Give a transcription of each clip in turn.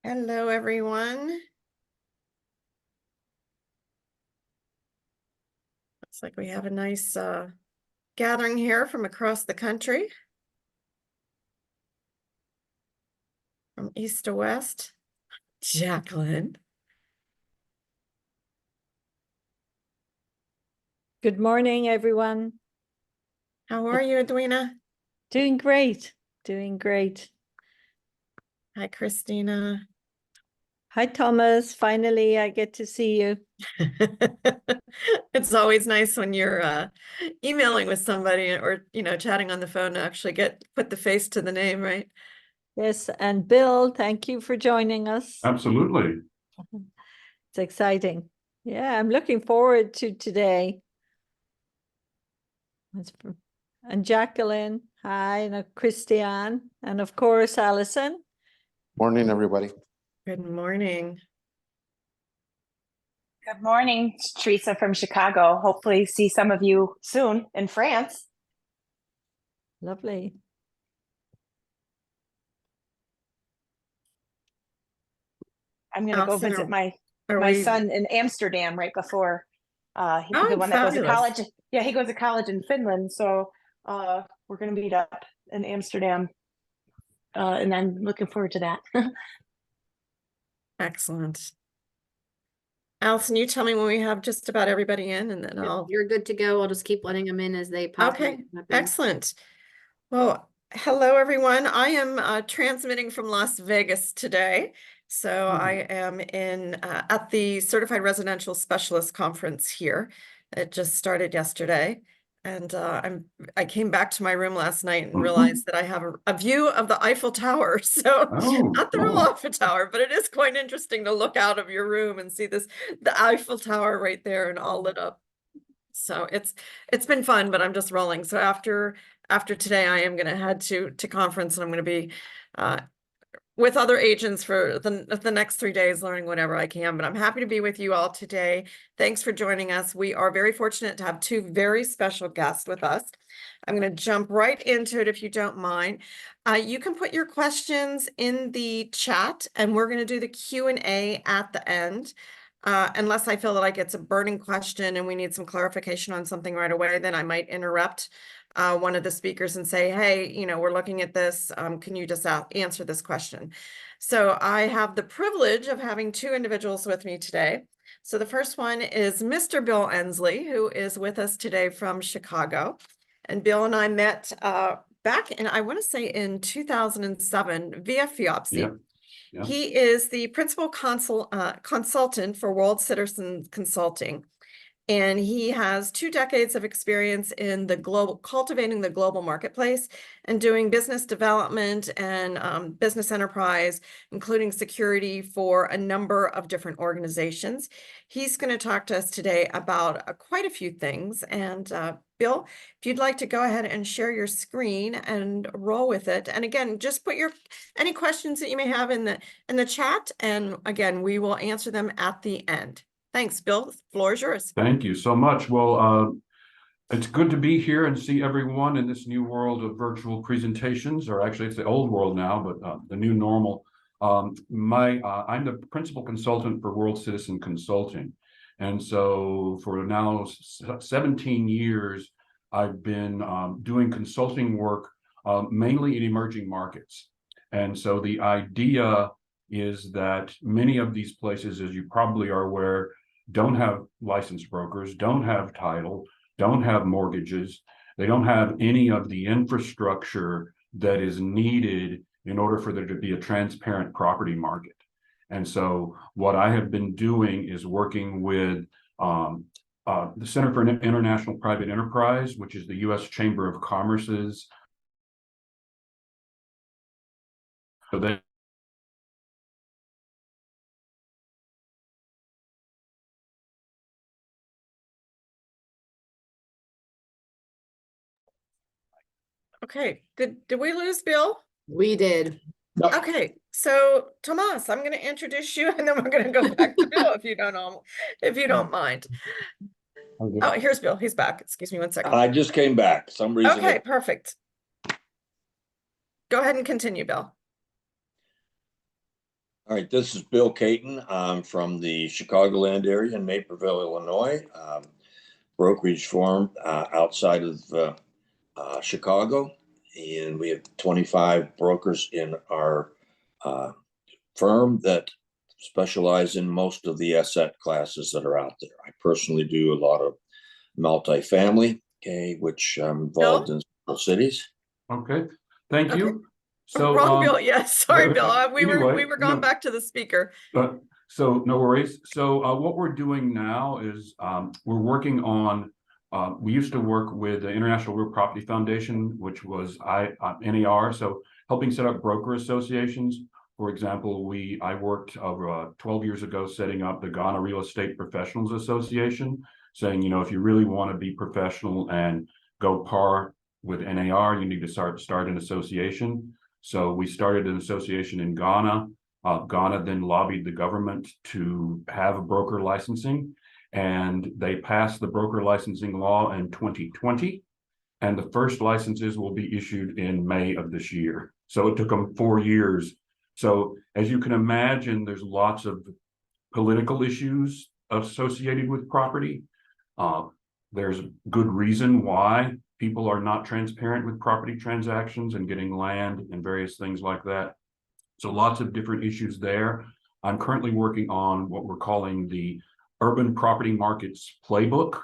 Hello, everyone. Looks like we have a nice gathering here from across the country, from east to west. Jacqueline. Good morning, everyone. How are you, Edwina? Doing great, doing great. Hi, Christina. Hi, Thomas. Finally, I get to see you. It's always nice when you're emailing with somebody or, chatting on the phone to actually put the face to the name, right? Yes, and Bill, thank you for joining us. Absolutely. It's exciting. Yeah, I'm looking forward to today. And Jacqueline, hi, and Christiane, and of course, Alison. Morning, everybody. Good morning. Good morning, it's Teresa from Chicago. Hopefully see some of you soon in France. Lovely. I'm going to go Allison, visit my we... son in Amsterdam right before the Oh, one that goes to fabulous. college. Yeah, he goes to college in Finland. So we're going to meet up in Amsterdam. And I'm looking forward to that. Excellent. Allison, you tell me when we have just about everybody in, and then You're good to go. I'll just keep letting them in as they pop. Okay, excellent. Well, hello, everyone. I am transmitting from Las Vegas today. So I am at the Certified Residential Specialist Conference here. It just started yesterday. And I came back to my room last night and realized that I have a view of the Eiffel Tower. So not the real Eiffel Tower, but it is quite interesting to look out of your room and see the Eiffel Tower right there and all lit up. So it's been fun, but I'm just rolling. So after today, I am going to head to conference, and I'm going to be with other agents for the next 3 days, learning whatever I can. But I'm happy to be with you all today. Thanks for joining us. We are very fortunate to have two very special guests with us. I'm going to jump right into it if you don't mind. You can put your questions in the chat, and we're going to do the Q&A at the end. Unless I feel that like it's a burning question and we need some clarification on something right away, then I might interrupt one of the speakers and say, hey, we're looking at this. Can you just answer this question? So I have the privilege of having two individuals with me today. So the first one is Mr. Bill Ensley, who is with us today from Chicago. And Bill and I met back in, I want to say in 2007 via FIABCI. Yeah. Yeah. He is the principal consultant for World Citizen Consulting, and he has 2 decades of experience in cultivating the global marketplace and doing business development and business enterprise, including security for a number of different organizations. He's going to talk to us today about quite a few things. And Bill, if you'd like to go ahead and share your screen and roll with it. And again, just put any questions that you may have in the chat. And again, we will answer them at the end. Thanks, Bill. The floor is yours. Thank you so much. Well, it's good to be here and see everyone in this new world of virtual presentations, or actually it's the old world now, but the new normal. I'm the principal consultant for World Citizen Consulting. And so for now 17 years, I've been doing consulting work mainly in emerging markets. And so the idea is that many of these places, as you probably are aware, don't have licensed brokers, don't have title, don't have mortgages. They don't have any of the infrastructure that is needed in order for there to be a transparent property market. And so what I have been doing is working with the Center for International Private Enterprise, which is the U.S. Chamber of Commerce's. So they Okay, did we lose Bill? We did. Okay, so Tomas, I'm going to introduce you, and then we're going to go back to Bill if you don't mind. Oh, here's Bill. He's back. Excuse me 1 second. I just came back. Some reason. Okay, perfect. Go ahead and continue, Bill. All right, this is Bill Caton. I'm from the Chicagoland area in Naperville, Illinois. Brokerage firm outside of Chicago, and we have 25 brokers in our firm that specialize in most of the asset classes that are out there. I personally do a lot of multifamily, okay, which I'm involved in several cities. Okay, thank Okay. you. So, Wrong Bill, yes, sorry, Bill, we anyway, were going no. back to the speaker. So no worries. So what we're doing now is we're working on, we used to work with the International Real Property Foundation, which was NAR, so helping set up broker associations. For example, I worked 12 years ago setting up the Ghana Real Estate Professionals Association, saying, you know, if you really want to be professional and go par with NAR, you need to start an association. So we started an association in Ghana. Ghana then lobbied the government to have a broker licensing, and they passed the broker licensing law in 2020. And the first licenses will be issued in May of this year. So it took them 4 years. So as you can imagine, there's lots of political issues associated with property. There's good reason why people are not transparent with property transactions and getting land and various things like that. So lots of different issues there. I'm currently working on what we're calling the Urban Property Markets Playbook.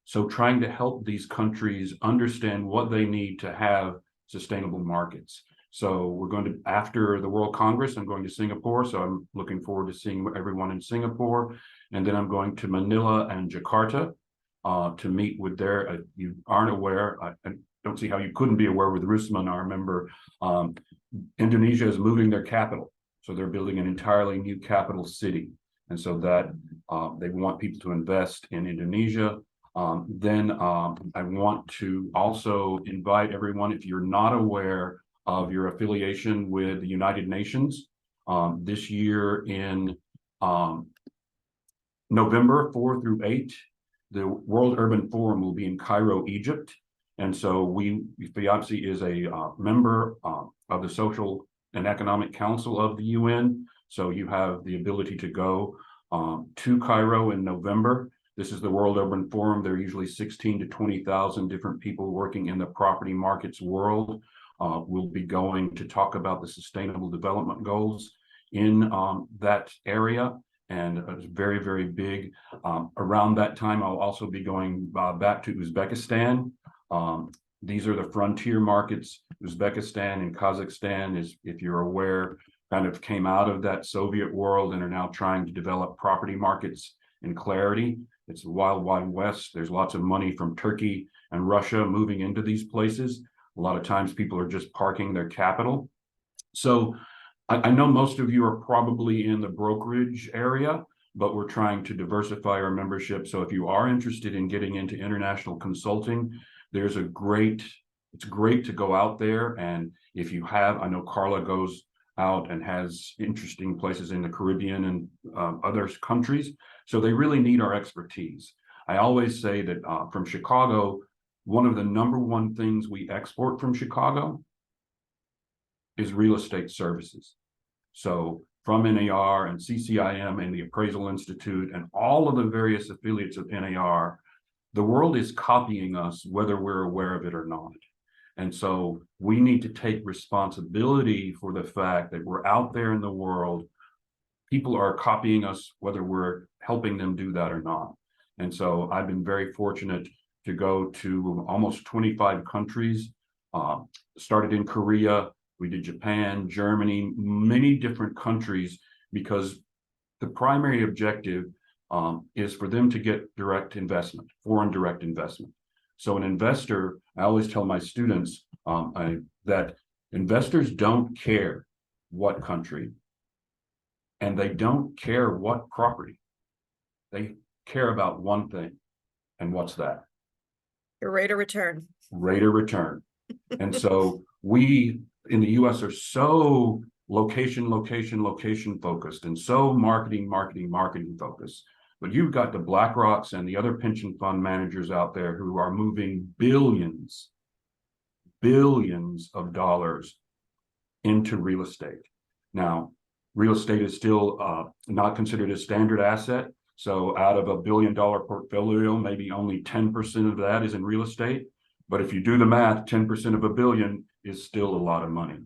So trying to help these countries understand what they need to have sustainable markets. So we're going to, after the World Congress, I'm going to Singapore. So I'm looking forward to seeing everyone in Singapore. And then I'm going to Manila and Jakarta to meet with their, you aren't aware, I don't see how you couldn't be aware with Rusman, our member. Indonesia is moving their capital. So they're building an entirely new capital city. And so that they want people to invest in Indonesia. Then I want to also invite everyone, if you're not aware of your affiliation with the United Nations, this year in November 4 through 8, the World Urban Forum will be in Cairo, Egypt. And so FIABCI is a member of the Social and Economic Council of the UN. So you have the ability to go to Cairo in November. This is the World Urban Forum. There are usually 16 to 20,000 different people working in the property markets world. We'll be going to talk about the Sustainable Development Goals in that area. And it's very, very big. Around that time, I'll also be going back to Uzbekistan. These are the frontier markets. Uzbekistan and Kazakhstan, is, if you're aware, kind of came out of that Soviet world and are now trying to develop property markets in clarity. It's the wild, wild west. There's lots of money from Turkey and Russia moving into these places. A lot of times people are just parking their capital. So I know most of you are probably in the brokerage area, but we're trying to diversify our membership. So if you are interested in getting into international consulting, it's great to go out there. And if you have, I know Carla goes out and has interesting places in the Caribbean and other countries. So they really need our expertise. I always say that from Chicago, one of the #1 things we export from Chicago is real estate services. So from NAR and CCIM and the Appraisal Institute and all of the various affiliates of NAR, the world is copying us whether we're aware of it or not. And so we need to take responsibility for the fact that we're out there in the world. People are copying us whether we're helping them do that or not. And so I've been very fortunate to go to almost 25 countries, started in Korea. We did Japan, Germany, many different countries, because the primary objective is for them to get direct investment, foreign direct investment. So an investor, I always tell my students that investors don't care what country, and they don't care what property. They care about one thing. And what's that? Your rate of return. Rate of return. And so we in the US are so location focused and so marketing focused. But you've got the BlackRocks and the other pension fund managers out there who are moving billions of dollars into real estate. Now, real estate is still not considered a standard asset. So out of $1 billion portfolio, maybe only 10% of that is in real estate. But if you do the math, 10% of $1 billion is still a lot of money.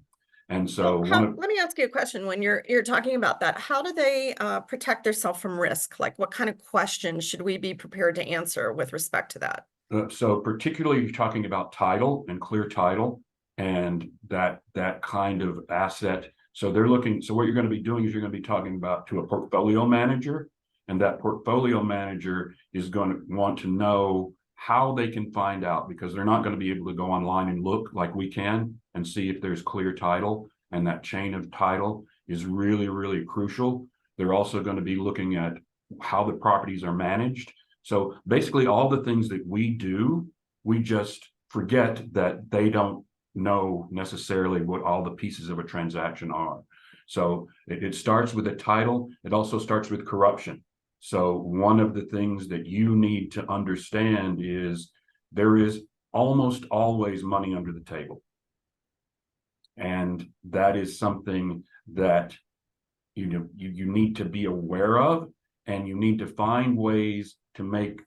And so Let me ask you a question. When you're talking about that, how do they protect themselves from risk? Like, what kind of questions should we be prepared to answer with respect to that? So particularly you're talking about title and clear title and that kind of asset. So they're looking, so what you're going to be doing is you're going to be talking about to a portfolio manager, and that portfolio manager is going to want to know how they can find out, because they're not going to be able to go online and look like we can and see if there's clear title, and that chain of title is really, really crucial. They're also going to be looking at how the properties are managed. So basically all the things that we do, we just forget that they don't know necessarily what all the pieces of a transaction are. So it starts with a title. It also starts with corruption. So one of the things that you need to understand is there is almost always money under the table. And that is something that you need to be aware of, and you need to find ways to make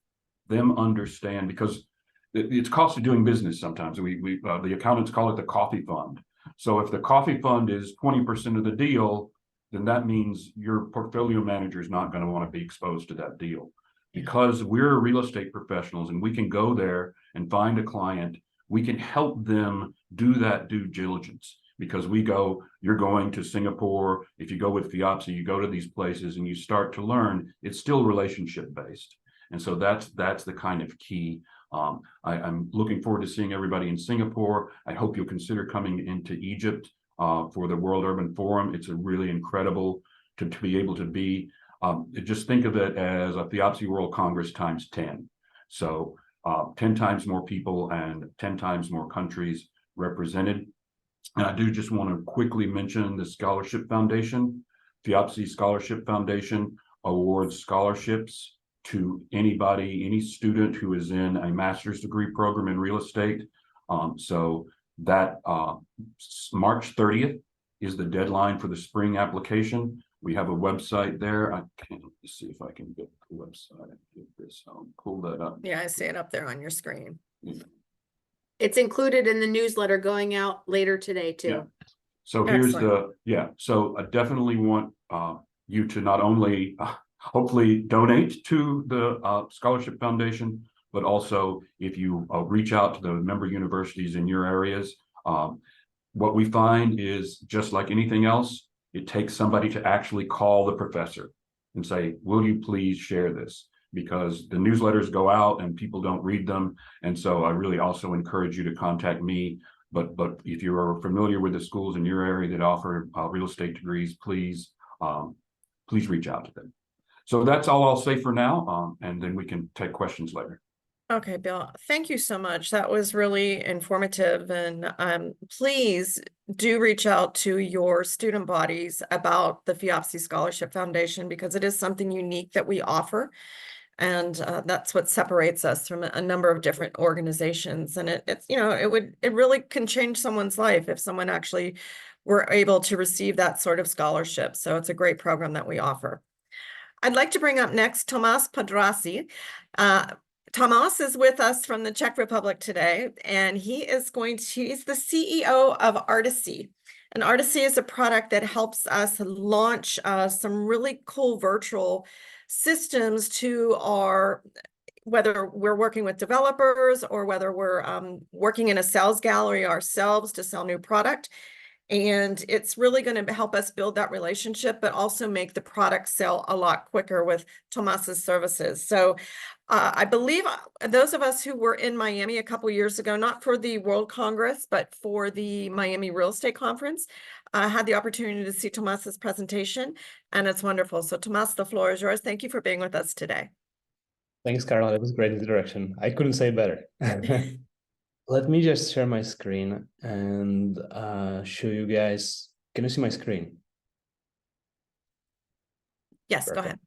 them understand, because it's cost of doing business sometimes. The accountants call it the coffee fund. So if the coffee fund is 20% of the deal, then that means your portfolio manager is not going to want to be exposed to that deal. Because we're real estate professionals and we can go there and find a client, we can help them do that due diligence. Because you're going to Singapore, if you go with FIABCI, you go to these places and you start to learn, it's still relationship based. And so that's the kind of key. I'm looking forward to seeing everybody in Singapore. I hope you'll consider coming into Egypt for the World Urban Forum. It's a really incredible to be able to be. Just think of it as a FIABCI World Congress times 10. So 10 times more people and 10 times more countries represented. And I do just want to quickly mention the Scholarship Foundation. FIABCI Scholarship Foundation awards scholarships to anybody, any student who is in a master's degree program in real estate. So that March 30th is the deadline for the spring application. We have a website there. I can't see if I can get the website. I'll pull that up. Yeah, I see it up there on your screen. Yeah. It's included in the newsletter going out later today too. Yeah. So here's Excellent. so I definitely want you to not only hopefully donate to the Scholarship Foundation, but also if you reach out to the member universities in your areas. What we find is, just like anything else, it takes somebody to actually call the professor and say, will you please share this? Because the newsletters go out and people don't read them. And so I really also encourage you to contact me. But if you are familiar with the schools in your area that offer real estate degrees, please reach out to them. So that's all I'll say for now, and then we can take questions later. Okay, Bill, thank you so much. That was really informative. And please do reach out to your student bodies about the FIABCI Scholarship Foundation, because it is something unique that we offer. And that's what separates us from a number of different organizations. And it really can change someone's life if someone actually were able to receive that sort of scholarship. So it's a great program that we offer. I'd like to bring up next Tomas Podrassi. Tomas is with us from the Czech Republic today, and he's the CEO of Artisy. And Artisy is a product that helps us launch some really cool virtual systems to whether we're working with developers or whether we're working in a sales gallery ourselves to sell new product. And it's really going to help us build that relationship, but also make the product sell a lot quicker with Tomas's services. So I believe those of us who were in Miami a couple years ago, not for the World Congress, but for the Miami Real Estate Conference, had the opportunity to see Tomas's presentation, and it's wonderful. So Tomas, the floor is yours. Thank you for being with us today. Thanks, Carla. That was a great introduction. I couldn't say better. Let me just share my screen and show you guys. Can you see my screen? Yes, Perfect. go ahead.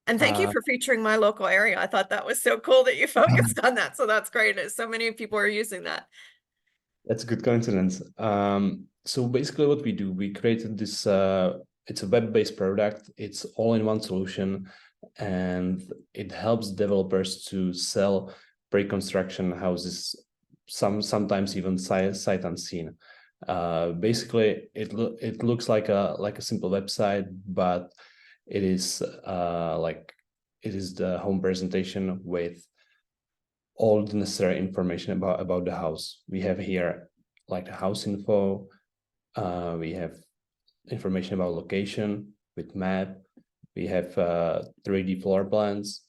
And thank you for featuring my local area. I thought that was so cool that you focused on that. So that's great. So many people are using that. That's a good coincidence. So basically what we do, we created this it's a web-based product. It's all-in-one solution, and it helps developers to sell pre-construction houses, sometimes even sight unseen. Basically, it looks like a simple website, but it is it is the home presentation with all the necessary information about the house. We have here like the house info. We have information about location with map. We have 3D floor plans.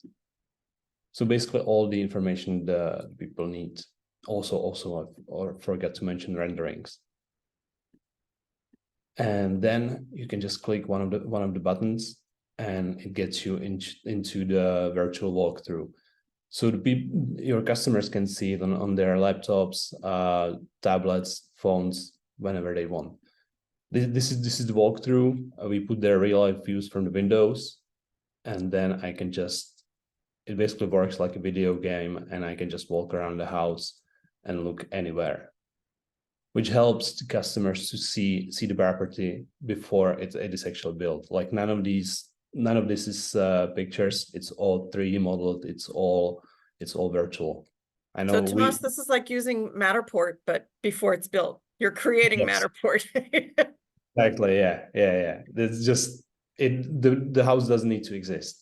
So basically all the information the people need. Also, or forgot to mention renderings. And then you can just click one of the buttons, and it gets you into the virtual walkthrough. So your customers can see it on their laptops, tablets, phones, whenever they want. This is the walkthrough. We put their real life views from the windows, and then I can just, it basically works like a video game, and I can just walk around the house and look anywhere, which helps the customers to see the property before it is actually built. Like none of this is pictures. It's all 3D modeled. It's all virtual. I know. So Tomas, this is like using Matterport, but before it's built, you're creating Yes. Matterport. Exactly. Yeah. It's just the house doesn't need to exist.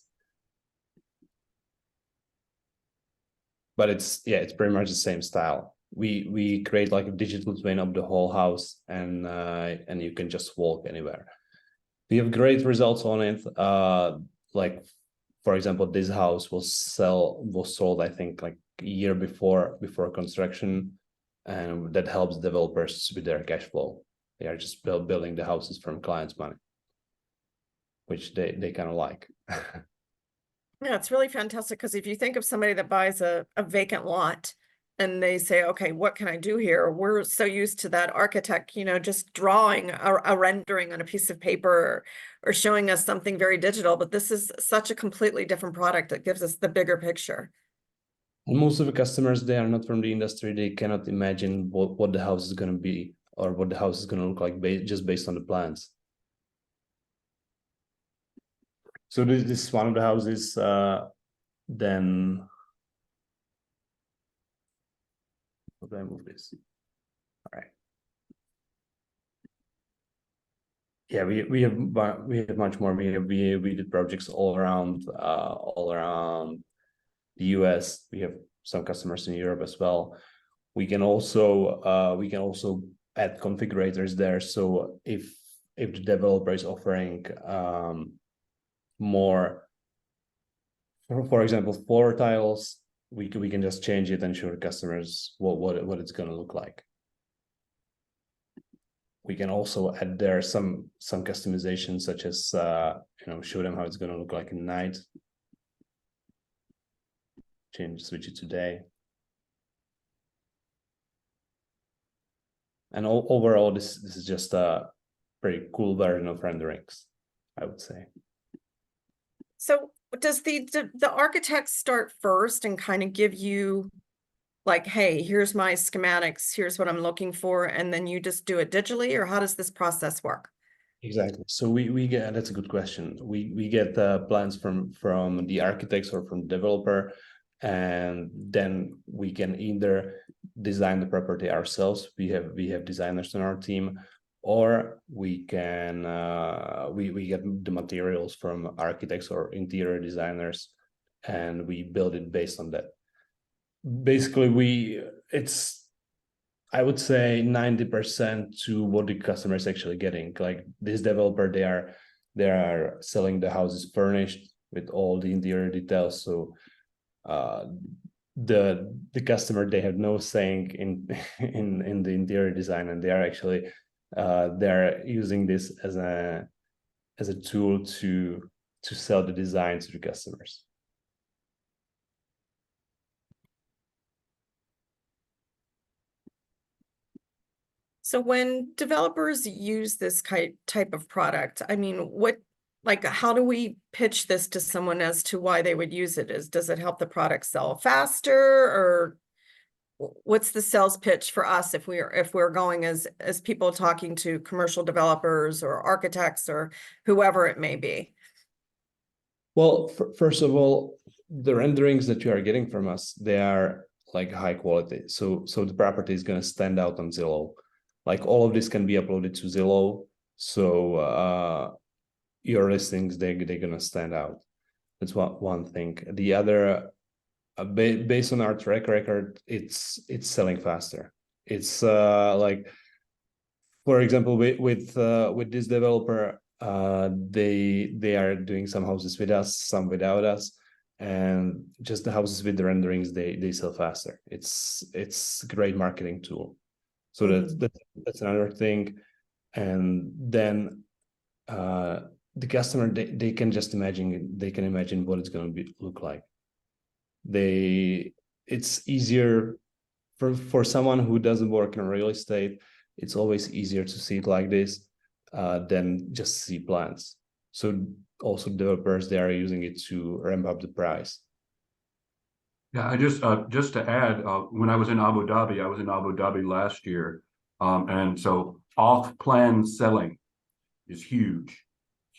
But it's pretty much the same style. We create like a digital twin of the whole house, and you can just walk anywhere. We have great results on it. Like for example, this house was sold I think like a year before construction, and that helps developers with their cash flow. They are just building the houses from clients' money, which they kind of like. Yeah, it's really fantastic because if you think of somebody that buys a vacant lot and they say, okay, what can I do here? We're so used to that architect, just drawing a rendering on a piece of paper or showing us something very digital, but this is such a completely different product that gives us the bigger picture. And most of the customers, they are not from the industry. They cannot imagine what the house is going to be or what the house is going to look like just based on the plans. So this is one of the houses. Then how do I move this? All right. Yeah, we have much more. We did projects all around the US. We have some customers in Europe as well. We can also add configurators there. So if the developer is offering more, for example, floor tiles, we can just change it and show the customers what it's going to look like. We can also add there some customization, such as show them how it's going to look like at night. Switch it to day. And overall, this is just a pretty cool version of renderings, I would say. So does the architect start first and kind of give you like, hey, here's my schematics, here's what I'm looking for, and then you just do it digitally, or how does this process work? Exactly. So we get, that's a good question. We get plans from the architects or from the developer, and then we can either design the property ourselves. We have designers on our team, or we can we get the materials from architects or interior designers, and we build it based on that. Basically, I would say 90% to what the customer is actually getting. Like this developer, they are selling the houses furnished with all the interior details. So the customer, they have no saying in the interior design, and they are actually they're using this as a tool to sell the design to the customers. So when developers use this type of product, I mean, how do we pitch this to someone as to why they would use it? Does it help the product sell faster, or what's the sales pitch for us if we're going as people talking to commercial developers or architects or whoever it may be? Well, first of all, the renderings that you are getting from us, they are like high quality. So the property is going to stand out on Zillow. Like all of this can be uploaded to Zillow. So your listings, they're going to stand out. That's one thing. The other, based on our track record, it's selling faster. It's like, for example, with this developer, they are doing some houses with us, some without us, and just the houses with the renderings, they sell faster. It's a great marketing tool. So that's another thing. And then the customer, they can just imagine, they can imagine what it's going to look like. It's easier for someone who doesn't work in real estate. It's always easier to see it like this than just see plans. So also developers, they are using it to ramp up the price. Yeah, I just to add, when I was in Abu Dhabi last year, and so off-plan selling is huge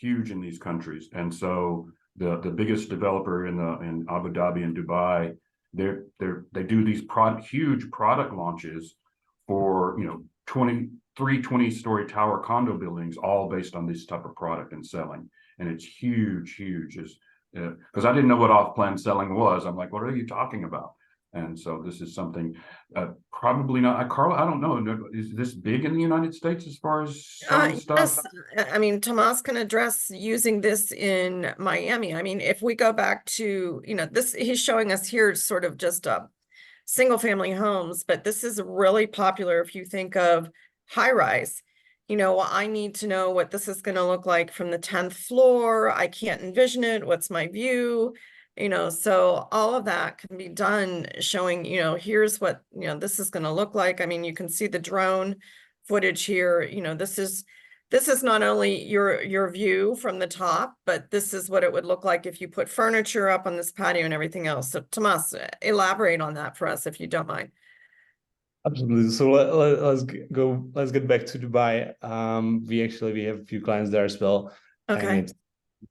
in these countries, and so the biggest developer in Abu Dhabi and Dubai, they do these huge product launches for 20-story tower condo buildings, all based on this type of product and selling, and it's huge. Is because I didn't know what off-plan selling was. I'm like, what are you talking about? And so this is something probably not. Carla, I don't know. Is this big in the United States as far as selling stuff? Yes. I mean, Tomas can address using this in Miami. I mean, if we go back to, this, he's showing us here sort of just single family homes, but this is really popular if you think of high rise. I need to know what this is going to look like from the 10th floor. I can't envision it. What's my view? So all of that can be done showing, here's what, this is going to look like. I mean, you can see the drone footage here. This is not only your view from the top, but this is what it would look like if you put furniture up on this patio and everything else. So Tomas, elaborate on that for us, if you don't mind. Absolutely. So let's get back to Dubai. We have a few clients there as well. Okay. And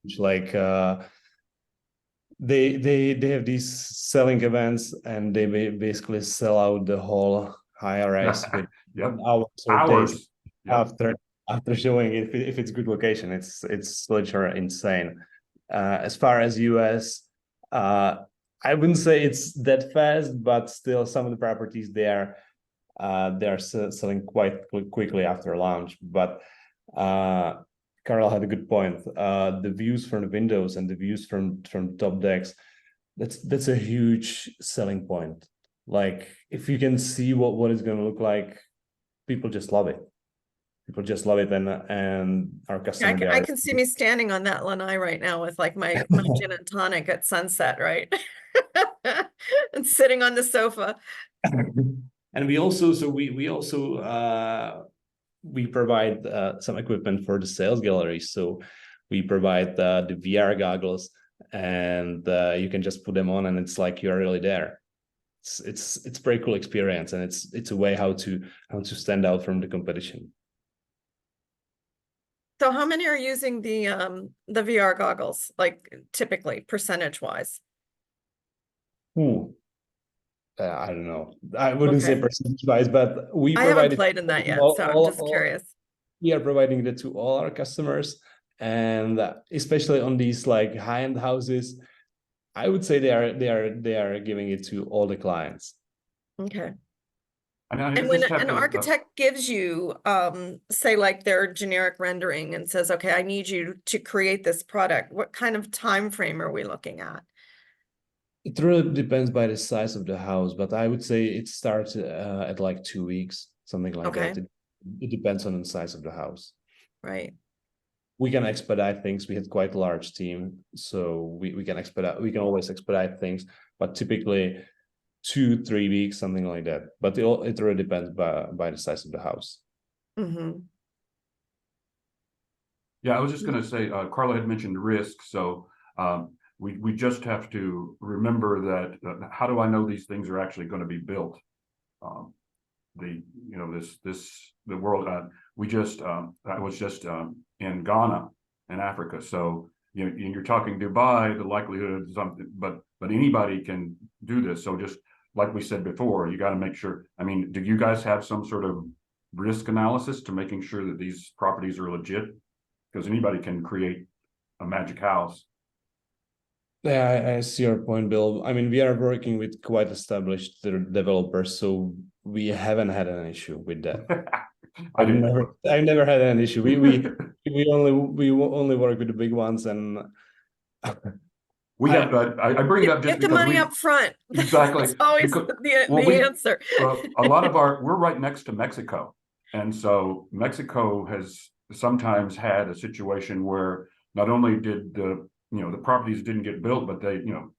it's like they have these selling events, and they basically sell out the whole high rise with hours after showing it if it's good location. It's literally insane. As far as US, I wouldn't say it's that fast, but still some of the properties there they're selling quite quickly after launch. But Carl had a good point. The views from the windows and the views from top decks, that's a huge selling point. Like if you can see what it's going to look like, people just love it. And our customer. I can see me standing on that lanai right now with like my gin and tonic at sunset, right? And sitting on the sofa. And we also we provide some equipment for the sales galleries. So we provide the VR goggles, and you can just put them on, and it's like you're really there. It's a pretty cool experience, and it's a way how to stand out from the competition. So how many are using the VR goggles, like typically percentage wise? I don't know. I wouldn't say percentage wise, but I haven't played in that yet, so I'm just curious. We are providing it to all our customers, and especially on these like high-end houses, I would say they are giving it to all the clients. Okay. And when an architect gives you, say like their generic rendering and says, okay, I need you to create this product, what kind of time frame are we looking at? It really depends by the size of the house, but I would say it starts at like 2 weeks, something like that. It depends on the size of the house. Right. We can expedite things. We had quite a large team, so we can expedite. We can always expedite things, but typically 2-3 weeks, something like that. But it really depends by the size of the house. Mm-hmm. Yeah, I was just going to say, Carla had mentioned risk, so we just have to remember that how do I know these things are actually going to be built? the world. I was just in Ghana in Africa. So you're talking Dubai, the likelihood of something, but anybody can do this. So just like we said before, you got to make sure. I mean, do you guys have some sort of risk analysis to making sure that these properties are legit? Because anybody can create a magic house. Yeah, I see your point, Bill. I mean, we are working with quite established developers, so we haven't had an issue with that. I've never had an issue. We only work with the big ones, and we have. I bring it up just Get the because money up front. Exactly. That's always the answer. A lot of we're right next to Mexico, and so Mexico has sometimes had a situation where not only did the properties didn't get built, but they didn't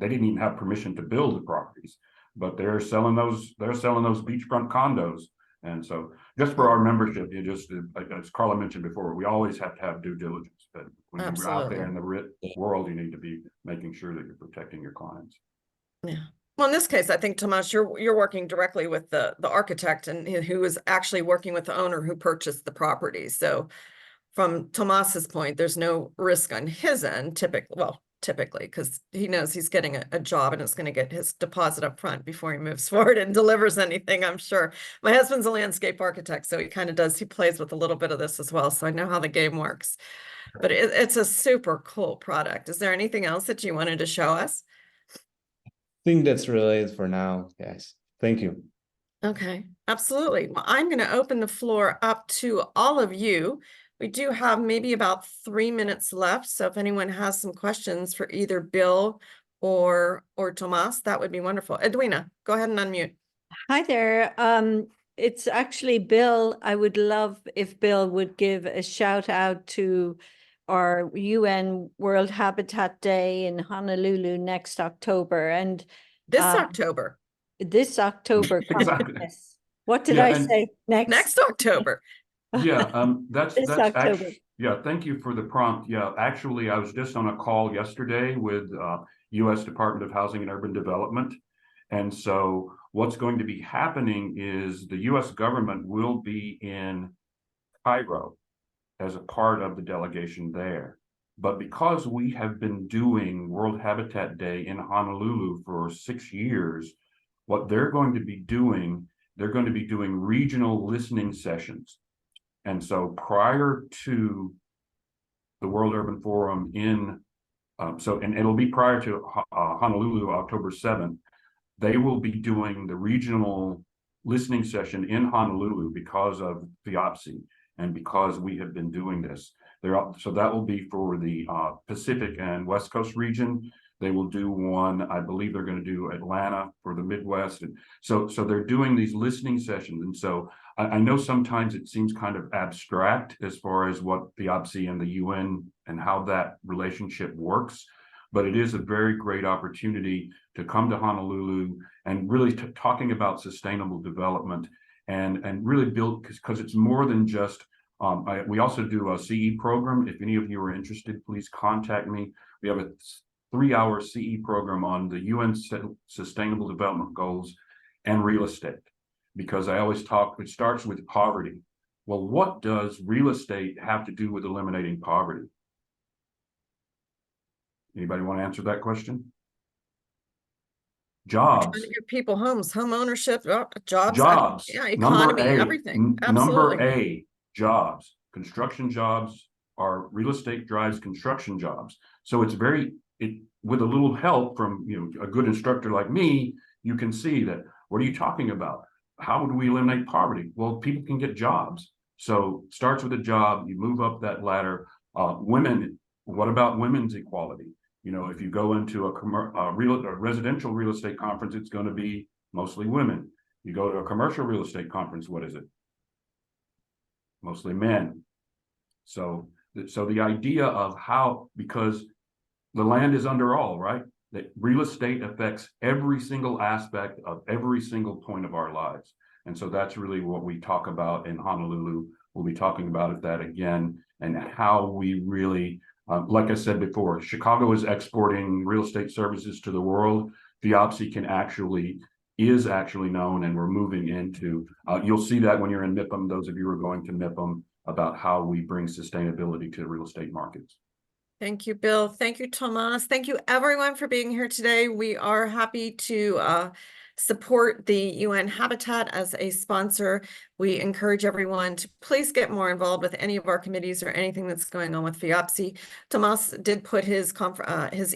even have permission to build the properties, but they're selling those beachfront condos. And so just for our membership, as Carla mentioned before, we always have to have due diligence. But when you're out there in the world, you need to be making sure that you're protecting your clients. Yeah. Well, in this case, I think, Tomas, you're working directly with the architect and who is actually working with the owner who purchased the property. So from Tomas's point, there's no risk on his end, typically, because he knows he's getting a job and it's going to get his deposit up front before he moves forward and delivers anything, I'm sure. My husband's a landscape architect, so he plays with a little bit of this as well. So I know how the game works, but it's a super cool product. Is there anything else that you wanted to show us? I think that's really it for now, guys. Thank you. Okay, absolutely. Well, I'm going to open the floor up to all of you. We do have maybe about 3 minutes left. So if anyone has some questions for either Bill or Tomas, that would be wonderful. Edwina, go ahead and unmute. Hi there. It's actually Bill. I would love if Bill would give a shout out to our UN World Habitat Day in Honolulu next October. And this October. This October. Exactly. What did I say? Next October. Yeah, that's October. actually, yeah, thank you for the prompt. Yeah, actually, I was just on a call yesterday with U.S. Department of Housing and Urban Development. And so what's going to be happening is the U.S. government will be in Cairo as a part of the delegation there. But because we have been doing World Habitat Day in Honolulu for 6 years, what they're going to be doing regional listening sessions. And so prior to the World Urban Forum and it'll be prior to Honolulu, October 7th, they will be doing the regional listening session in Honolulu because of FIABCI and because we have been doing this. So that will be for the Pacific and West Coast region. They will do one, I believe they're going to do Atlanta for the Midwest. And so they're doing these listening sessions. And so I know sometimes it seems kind of abstract as far as what FIABCI and the UN and how that relationship works, but it is a very great opportunity to come to Honolulu and really talking about sustainable development and really build, because it's more than just, we also do a CE program. If any of you are interested, please contact me. We have a 3-hour CE program on the UN Sustainable Development Goals and real estate. Because I always talk, it starts with poverty. Well, what does real estate have to do with eliminating poverty? Anybody want to answer that question? Jobs. Give people homes, home ownership, jobs. Jobs. Yeah, economy, everything. Absolutely. Number A, jobs. Construction jobs are real estate drives construction jobs. So it's with a little help from a good instructor like me, you can see that. What are you talking about? How would we eliminate poverty? Well, people can get jobs. So starts with a job, you move up that ladder. Women, what about women's equality? If you go into a residential real estate conference, it's going to be mostly women. You go to a commercial real estate conference, what is it? Mostly men. So the idea of because the land is under all, right? That real estate affects every single aspect of every single point of our lives. And so that's really what we talk about in Honolulu. We'll be talking about that again and how we really, like I said before, Chicago is exporting real estate services to the world. FIABCI can actually is actually known, and we're moving into, you'll see that when you're in MIPIM, those of you who are going to MIPIM, about how we bring sustainability to real estate markets. Thank you, Bill. Thank you, Tomas. Thank you, everyone, for being here today. We are happy to support the UN Habitat as a sponsor. We encourage everyone to please get more involved with any of our committees or anything that's going on with FIABCI. Tomas did put his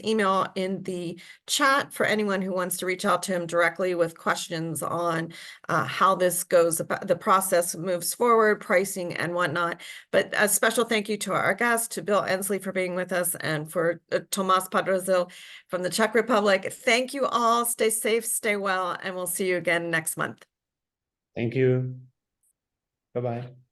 email in the chat for anyone who wants to reach out to him directly with questions on how this goes, the process moves forward, pricing and whatnot. But a special thank you to our guest, to Bill Ensley for being with us, and for Tomas Padrozil from the Czech Republic. Thank you all. Stay safe, stay well, and we'll see you again next month. Thank you. Bye-bye.